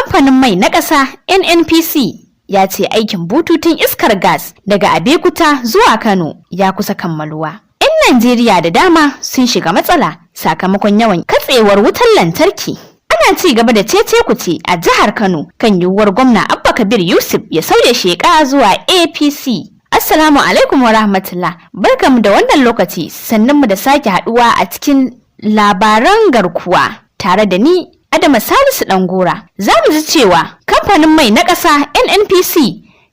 Kamfanin mai na ƙasa NNPC ya ce aikin bututun iskar gas daga Abeokuta zuwa Kano ya kusa kammaluwa. 'Yan Najeriya da dama sun shiga matsala sakamakon yawan katsewar wutar lantarki. Ana ci gaba da cece-kuce a jihar Kano kan yiwuwar gwamna Abba Kabir Yusuf ya sauya sheka zuwa APC. Assalamu alaikum wa rahmatullah. Barkamu da wannan lokaci, sannunmu da sake haduwa a cikin labaran garkuwa tare da ni Adama Salisu Dangora. Za mu ji cewa kamfanin mai na ƙasa NNPC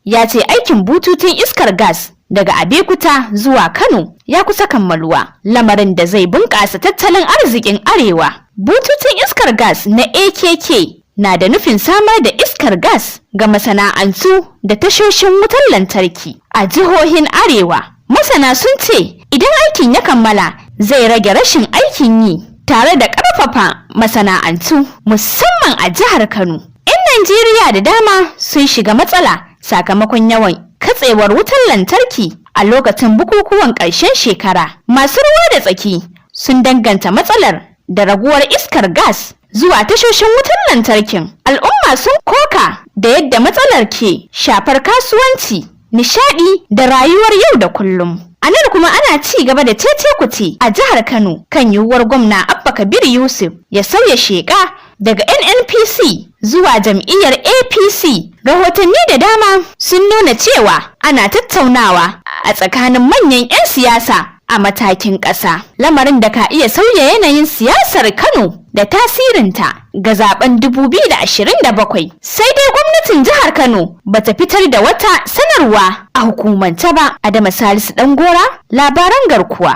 ya ce aikin bututun iskar gas daga Abeokuta zuwa Kano ya kusa kammaluwa, lamarin da zai bunƙasa tattalin arzikin Arewa. Bututun iskar gas na AKK na da nufin samar da iskar gas ga masana'antu da tashoshin wutar lantarki a jihohin Arewa. Masana sun ce idan aikin ya kammala zai rage rashin aikin yi tare da ƙarfafa masana'antu musamman a jihar Kano. 'Yan Najeriya da dama sun shiga matsala sakamakon yawan katsewar wutar lantarki a lokacin bukukuwan ƙarshen shekara. Masu ruwa da tsaki sun danganta matsalar da raguwar iskar gas zuwa tashoshin wutar lantarkin. Al'umma sun koka da yadda matsalar ke shafar kasuwanci, nishadi da rayuwar yau da kullum. A nan kuma ana ci gaba da cece-kuce a jihar Kano kan yiwuwar gwamna Abba Kabir Yusuf ya sauya sheka daga NNPC zuwa jam'iyyar APC. Rahotanni da dama sun nuna cewa ana tattaunawa a tsakanin manyan 'yan siyasa a matakin ƙasa, lamarin da ka iya sauya yanayin siyasar Kano da tasirinta ga zaben 2027. Sai dai gwamnatin jihar Kano bata fitar da wata sanarwa a hukumance ba. Adama Salisu Dangora, labaran garkuwa.